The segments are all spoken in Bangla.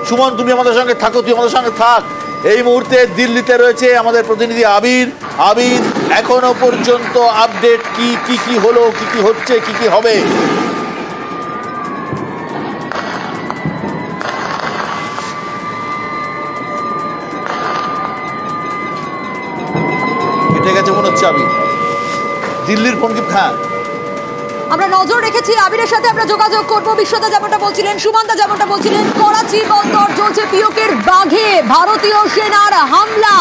সুমন, তুমি আমাদের সঙ্গে থাকো, তুই আমাদের সঙ্গে থাক। এই মুহূর্তে দিল্লিতে রয়েছে আমাদের প্রতিনিধি আবির। আবির, এখনো পর্যন্ত আপডেট কি কি কি হলো, কি কি হচ্ছে, কি কি হবে? কেটে গেছে মনে হচ্ছে আবির। দিল্লির ফোন কি? হ্যাঁ, আমরা নজর রেখেছি, আবিরের সাথে আমরা যোগাযোগ করব। বিশ্বদা যেমনটা বলছিলেন, সুমনদা যেমনটা বলছিলেন, করাচি বন্দর চলছে পিওকের বাঘে ভারতীয় সেনার হামলা,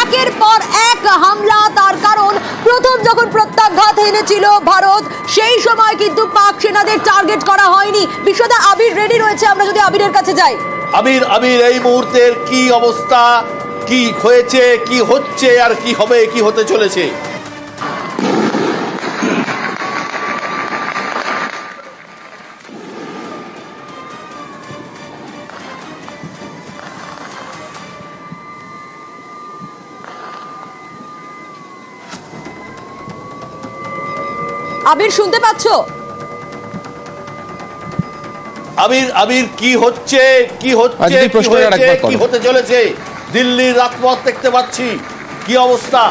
একের পর এক হামলা। তার কারণ প্রথম যখন প্রত্যাঘাত এনেছিল ভারত, সেই সময় কিন্তু পাক সেনাদের টার্গেট করা হয়নি। বিশ্বদা, আবির রেডি রয়েছে, আমরা যদি আবিরের কাছে যাই। আবির, এই মুহূর্তের কি অবস্থা, কি হয়েছে, কি হচ্ছে, আর কি হবে, কি হতে চলেছে? আবির, শুনতে পাচ্ছ? আবির, কি হচ্ছে, কি হচ্ছে, কি হতে চলেছে? দিল্লির রাজপথ দেখতে পাচ্ছি, কি অবস্থা?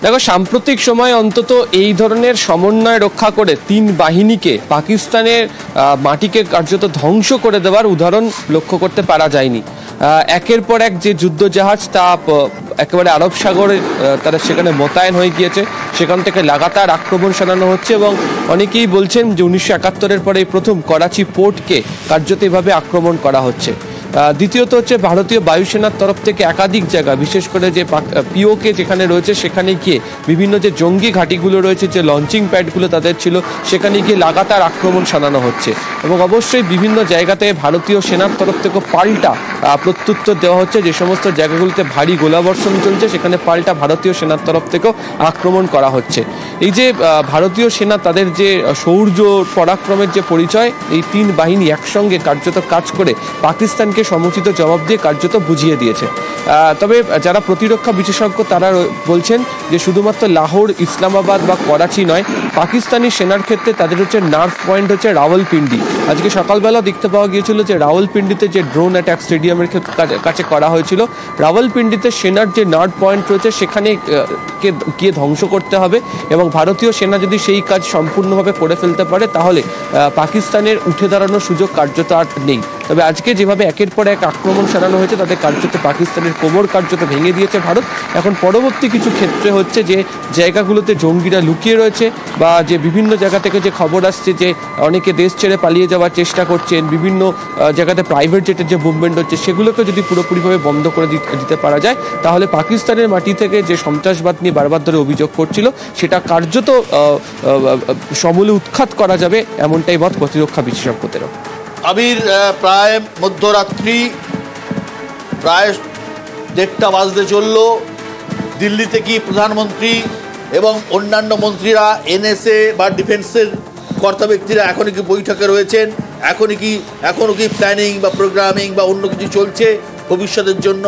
দেখো, সাম্প্রতিক সময় অন্তত এই ধরনের সমন্বয় রক্ষা করে তিন বাহিনীকে পাকিস্তানের মাটিকে কার্যত ধ্বংস করে দেওয়ার উদাহরণ লক্ষ্য করতে পারা যায়নি। একের পর এক যে যুদ্ধজাহাজ তা একেবারে আরব সাগরে তারা সেখানে মোতায়েন হয়ে গিয়েছে, সেখান থেকে লাগাতার আক্রমণ চালানো হচ্ছে এবং অনেকেই বলছেন যে 1971-এর পরে প্রথম করাচি পোর্টকে কার্যত এভাবে আক্রমণ করা হচ্ছে। দ্বিতীয়ত হচ্ছে ভারতীয় বায়ুসেনার তরফ থেকে একাধিক জায়গা, বিশেষ করে যে পিওকে যেখানে রয়েছে সেখানে গিয়ে বিভিন্ন যে জঙ্গি ঘাঁটিগুলো রয়েছে, যে লঞ্চিং প্যাডগুলো তাদের ছিল, সেখানে গিয়ে লাগাতার আক্রমণ চালানো হচ্ছে এবং অবশ্যই বিভিন্ন জায়গাতে ভারতীয় সেনার তরফ থেকে পাল্টা প্রত্যুত্তর দেওয়া হচ্ছে। যে সমস্ত জায়গাগুলোতে ভারী গোলাবর্ষণ চলছে সেখানে পাল্টা ভারতীয় সেনার তরফ থেকেও আক্রমণ করা হচ্ছে। এই যে ভারতীয় সেনা তাদের যে শৌর্য পরাক্রমের যে পরিচয়, এই তিন বাহিনী একসঙ্গে কার্যত কাজ করে পাকিস্তানকে সমুচিত জবাব দিয়ে কার্যত বুঝিয়ে দিয়েছে। তবে যারা প্রতিরক্ষা বিশেষজ্ঞ তারা বলছেন যে শুধুমাত্র লাহোর, ইসলামাবাদ বা করাচি নয়, পাকিস্তানি সেনার ক্ষেত্রে তাদের হচ্ছে নার্ভ পয়েন্ট হচ্ছে রাওয়ালপিন্ডি। আজকে সকালবেলা দেখতে পাওয়া গিয়েছিল যে রাওয়ালপিন্ডিতে যে ড্রোন অ্যাটাক স্টেডিয়ামের কাছে করা হয়েছিল, রাওয়ালপিন্ডিতে সেনার যে নার্ভ পয়েন্ট রয়েছে সেখানে গিয়ে ধ্বংস করতে হবে এবং ভারতীয় সেনা যদি সেই কাজ সম্পূর্ণভাবে করে ফেলতে পারে তাহলে পাকিস্তানের উঠে দাঁড়ানোর সুযোগ কার্যত আর নেই। তবে আজকে যেভাবে একের পর এক আক্রমণ চালানো হয়েছে তাতে কার্যত পাকিস্তানের কোমর কার্যত ভেঙে দিয়েছে ভারত। এখন পরবর্তী কিছু ক্ষেত্রে হচ্ছে যে জায়গাগুলোতে জঙ্গিরা লুকিয়ে রয়েছে বা যে বিভিন্ন জায়গা থেকে যে খবর আসছে যে অনেকে দেশ ছেড়ে পালিয়ে যাওয়ার চেষ্টা করছেন, বিভিন্ন জায়গাতে প্রাইভেট জেটের যে মুভমেন্ট হচ্ছে সেগুলোকে যদি পুরোপুরিভাবে বন্ধ করে দিতে পারা যায় তাহলে পাকিস্তানের মাটি থেকে যে সন্ত্রাসবাদ নিয়ে বারবার ধরে অভিযোগ করছিল সেটা কার্যত সমূলে উৎখাত করা যাবে, এমনটাই মত প্রতিরক্ষা বিশেষজ্ঞদেরও। আবির, প্রায় মধ্যরাত্রি, প্রায় 1:30 বাজতে চলল। দিল্লিতে কি প্রধানমন্ত্রী এবং অন্যান্য মন্ত্রীরা, এনএসএ বা ডিফেন্সের কর্তা ব্যক্তিরা এখনই কি বৈঠকে রয়েছেন? এখনো কি প্ল্যানিং বা প্রোগ্রামিং বা অন্য কিছু চলছে ভবিষ্যতের জন্য?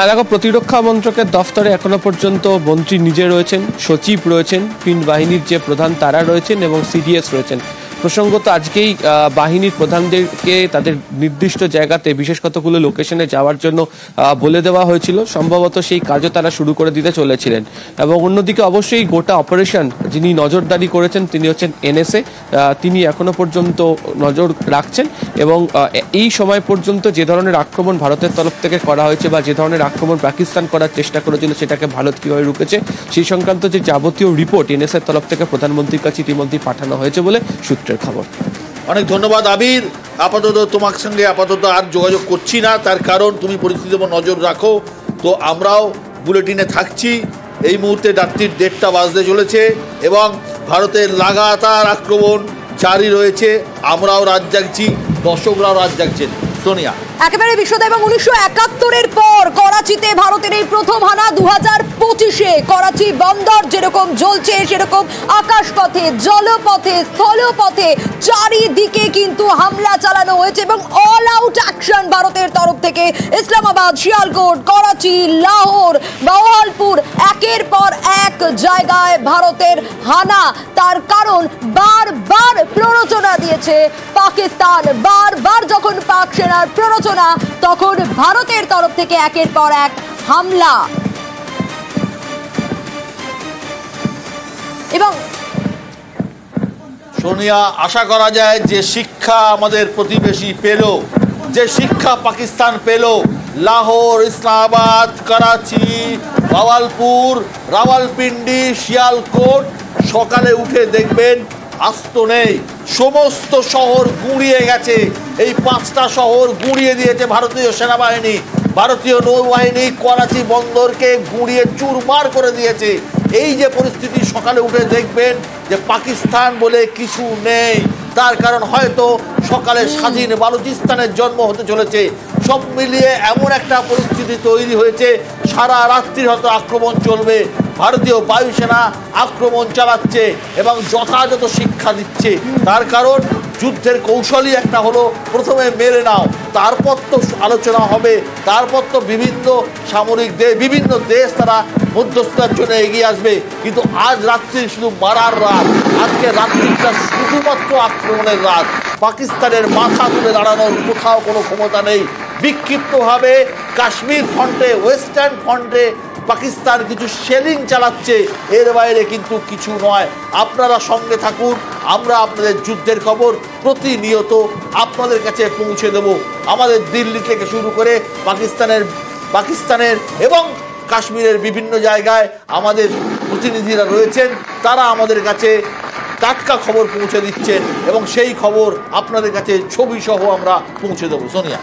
দেখো, প্রতিরক্ষা মন্ত্রকের দফতরে এখনো পর্যন্ত মন্ত্রী নিজে রয়েছেন, সচিব রয়েছেন, তিন বাহিনীর যে প্রধান তারা রয়েছেন এবং সিডিএস রয়েছেন। প্রসঙ্গত আজকেই বাহিনীর প্রধানদেরকে তাদের নির্দিষ্ট জায়গাতে বিশেষ কতগুলো লোকেশনে যাওয়ার জন্য বলে দেওয়া হয়েছিল। সম্ভবত সেই কাজও তারা শুরু করে দিতে চলেছিলেন এবং অন্যদিকে অবশ্যই গোটা অপারেশন যিনি নজরদারি করেছেন তিনি হচ্ছেন এনএসএ। তিনি এখনো পর্যন্ত নজর রাখছেন এবং এই সময় পর্যন্ত যে ধরনের আক্রমণ ভারতের তরফ থেকে করা হয়েছে বা যে ধরনের আক্রমণ পাকিস্তান করার চেষ্টা করেছিল সেটাকে ভারত কীভাবে রুখেছে সেই সংক্রান্ত যে যাবতীয় রিপোর্ট এনএসএর তরফ থেকে প্রধানমন্ত্রীর কাছে ইতিমধ্যেই পাঠানো হয়েছে বলে সূত্রের খবর। অনেক ধন্যবাদ আবির। আপাতত তোমার সঙ্গে আর যোগাযোগ করছি না, তার কারণ তুমি পরিস্থিতির উপর নজর রাখো। তো আমরাও বুলেটিনে থাকছি। এই মুহূর্তে রাত্রির 1:30 বাজতে চলেছে এবং ভারতের লাগাতার আক্রমণ জারি রয়েছে। আমরাও রাত জাগছি, দর্শকরাও রাত জাগছেন। সোনিয়া, একেবারে বিশ্বদা, এবং 1971-এর পর করাচিতে ভারতের এই প্রথম হানা। 2025-এ করাচি বন্দর যেরকম জ্বলছে সেরকম আকাশপথে, জলপথে, স্থলপথে চারিদিকে কিন্তু হামলা চালানো হয়েছে এবং অল আউট অ্যাকশন ভারতের তরফ থেকে। ইসলামাবাদ, শিয়ালকোট, করাচি, লাহোর, বাওয়ালপুর, একের পর এক জায়গায় ভারতের হানা, তার কারণ বারবার প্ররোচনা দিয়েছে পাকিস্তান। বারবার যখন পাক সেনার প্ররোচনা, তখন ভারতের তরফ থেকে একের পর এক হামলা। এবং সোনিয়া, আশা করা যায় যে শিক্ষা আমাদের প্রতিবেশী পেল, যে শিক্ষা পাকিস্তান পেল, লাহোর, ইসলামাবাদ, করাচি, বাওয়ালপুর, রাওয়ালপিন্ডি, শিয়ালকোট, সকালে উঠে দেখবেন আস্ত নেই, সমস্ত শহর গুঁড়িয়ে গেছে। এই 5টা শহর গুঁড়িয়ে দিয়েছে ভারতীয় সেনাবাহিনী। ভারতীয় নৌবাহিনী করাচি বন্দরকে গুঁড়িয়ে চুরমার করে দিয়েছে। এই যে পরিস্থিতি, সকালে উঠে দেখবেন যে পাকিস্তান বলে কিছু নেই। তার কারণ হয়তো সকালে স্বাধীন বালুচিস্তানের জন্ম হতে চলেছে। সব মিলিয়ে এমন একটা পরিস্থিতি তৈরি হয়েছে, সারা রাত্রি হয়তো আক্রমণ চলবে। ভারতীয় বায়ুসেনা আক্রমণ চালাচ্ছে এবং যথাযথ শিক্ষা দিচ্ছে। তার কারণ যুদ্ধের কৌশলই একটা হলো, প্রথমে মেরে নাও, তারপর তো আলোচনা হবে, তারপর তো বিভিন্ন সামরিক বিভিন্ন দেশ তারা মধ্যস্থতার জন্য এগিয়ে আসবে। কিন্তু আজ রাত্রি শুধু মারার রাত, আজকে রাত্রিটা শুধুমাত্র আক্রমণের রাত। পাকিস্তানের মাথা তুলে দাঁড়ানোর কোথাও কোনো ক্ষমতা নেই। বিক্ষিপ্তভাবে কাশ্মীর ফ্রন্টে, ওয়েস্টার্ন ফ্রন্টে পাকিস্তান কিছু শেলিং চালাচ্ছে, এর বাইরে কিন্তু কিছু নয়। আপনারা সঙ্গে থাকুন, আমরা আপনাদের যুদ্ধের খবর প্রতিনিয়ত আপনাদের কাছে পৌঁছে দেব। আমাদের দিল্লি থেকে শুরু করে পাকিস্তানের এবং কাশ্মীরের বিভিন্ন জায়গায় আমাদের প্রতিনিধিরা রয়েছেন, তারা আমাদের কাছে টাটকা খবর পৌঁছে দিচ্ছেন এবং সেই খবর আপনাদের কাছে ছবি সহ আমরা পৌঁছে দেবো। সোনিয়া,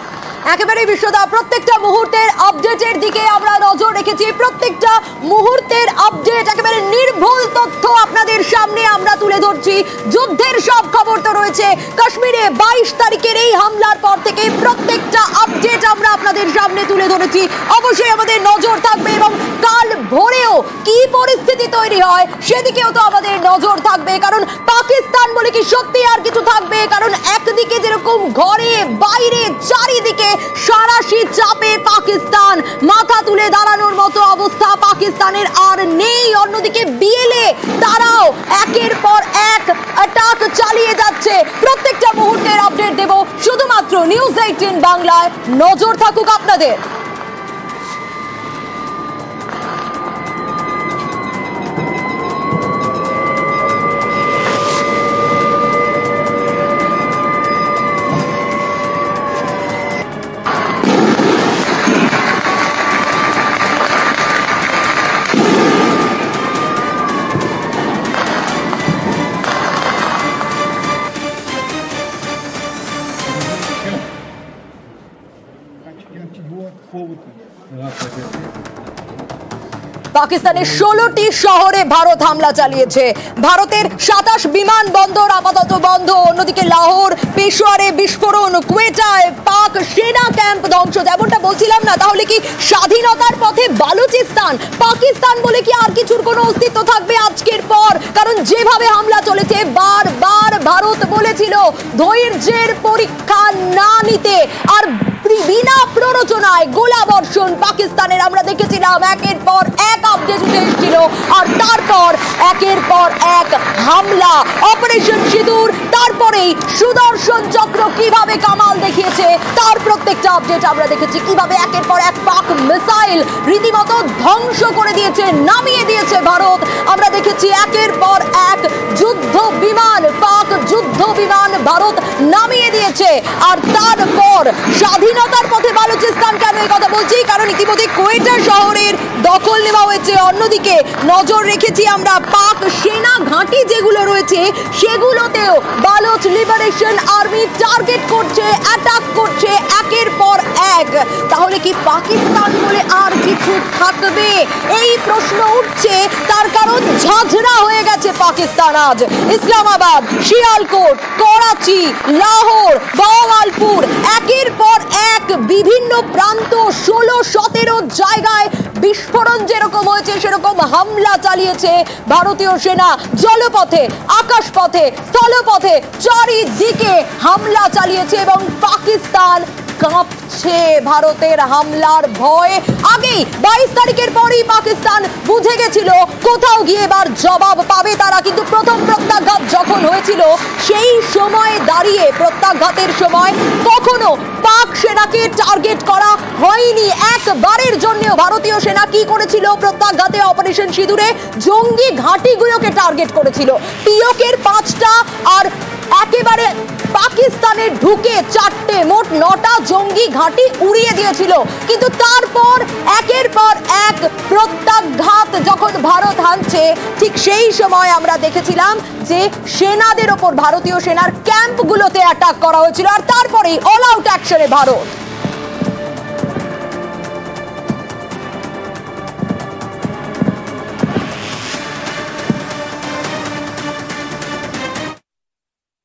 একেবারে বিশ্বদা, প্রত্যেকটা মুহূর্তের আপডেটের দিকে আমরা নজর রেখেছি। প্রত্যেকটা মুহূর্তের আপডেট, একেবারে নির্ভুল তথ্য আপনাদের সামনে আমরা তুলে ধরছি। যুদ্ধের সব খবর তো রয়েছে। কাশ্মীরে 22 তারিখের এই হামলার পর থেকে প্রত্যেকটা আপডেট আমরা আপনাদের সামনে তুলে ধরেছি। অবশ্যই আমাদের নজর থাকবে এবং কাল ভোরেও কি পরিস্থিতি তৈরি হয় সেদিকেও তো আমাদের নজর থাকবে। কারণ পাকিস্তান বলে কি সত্যি আর কিছু থাকবে? কারণ একদিকে যেরকম ঘরে বাইরে চারিদিকে সারাশি চাপে পাকিস্তান, মাথা তুলে দাঁড়ানোর মতো অবস্থা পাকিস্তানের আর নেই। অন্যদিকে বিএলএ তারাও একের পর এক অ্যাটাক চালিয়ে যাচ্ছে। প্রত্যেকটা মুহূর্তের আপডেট দেব শুধুমাত্র নিউজ 18 বাংলায়। নজর থাকুক আপনাদের। পাকিস্তানের 16টি শহরে ভারত হামলা চালিয়েছে। ভারতের 27 বিমানবন্দর আপাতত বন্ধ। অন্যদিকে লাহোর, পেশোয়ারে বিস্ফোরণ, কোয়েটায় পাক সেনা ক্যাম্প ধ্বংস। যেমনটা বলছিলাম না, তাহলে কি স্বাধীনতার পথে বালুচিস্তান, পাকিস্তান বলে কি আর কিছুর কোনো অস্তিত্ব থাকবে আজকের পর? কারণ যেভাবে হামলা চলেছে, বারবার ভারত বলেছিল ধৈর্যের পরীক্ষা না নিতে, আর বিনা প্ররোচনায় গোলাবর্ষণ পাকিস্তানের আমরা দেখেছিলাম। একের পর এক আপডেট উঠে এসেছিল, আর তারপর একের পর এক হামলা, অপারেশন সিঁদুর, তারপরেই সুদর্শন চক্র কিভাবে কামাল দেখিয়েছে তার প্রত্যেকটা আপডেট আমরা দেখেছি। কিভাবে একের পর এক পাক মিসাইল রীতিমতো ধ্বংস করে দিয়েছে, নামিয়ে দিয়েছে ভারত। আমরা দেখেছি একের পর এক যুদ্ধ বিমান, পাক যুদ্ধ বিমান ভারত নামিয়ে দিয়েছে। আর তারপর স্বাধীনতার পথে বালুচিস্তান, কেন এই কথা বলছি? কারণ ইতিমধ্যে কোয়েটা শহরের দখল নেওয়া হয়েছে। অন্যদিকে নজর রেখেছি আমরা পাক সেনা ঘাঁটি যেগুলো রয়েছে সেগুলোতেও বালুচ লিবারেশন আর্মি টার্গেট করছে, অ্যাটাক করছে একের পর এক। তাহলে কি পাকিস্তান বলে আর কিছু থাকবে? এই প্রশ্ন উঠছে। তার কারণ ঝাঁঝরা হয়ে গেছে পাকিস্তান আজ। ইসলামাবাদ, শিয়ালকোট, করাচি, লাহোর, বাওয়ালপুর, একের পর এক বিভিন্ন প্রান্ত 16-17 জায়গায় বিস্ফোরণ যেরকম হয়েছে সেরকম হামলা চালিয়েছে ভারতীয় সেনা। জলপথে, আকাশপথে, স্থলপথে চারিদিকে হামলা চালিয়েছে এবং পাকিস্তান কাঁপছে ভারতের হামলার ভয়ে। আগেই 22 তারিখের পরই পাকিস্তান বুঝে গেছিল কোথাও গিয়ে এবার জবাব পাবে তারা, কিন্তু প্রথম প্রত্যাঘাত যখন হয়েছিল সেই সময় দাঁড়িয়ে প্রত্যাঘাতের সময় কখনো পাক সেনাকে টার্গেট করা হয়নি একবারের জন্যও। ভারতীয় সেনা কি করেছিল প্রত্যাঘাতে অপারেশন সিঁদুরে? জঙ্গি ঘাঁটিগুলোকে টার্গেট করেছিল। পিওকের 5টা আর একেবারে পাকিস্তানে ঢুকে 4টে, মোট 9টা জঙ্গি ঘাঁটি উড়িয়ে দিয়েছিল। কিন্তু তারপর একের পর এক প্রত্যাঘাত যখন ভারত হানছে, ঠিক সেই সময় আমরা দেখেছিলাম যে সেনাদের ওপর, ভারতীয় সেনার ক্যাম্পগুলোতে অ্যাটাক করা হয়েছিল, আর তারপরেই অল আউট অ্যাকশনে ভারত।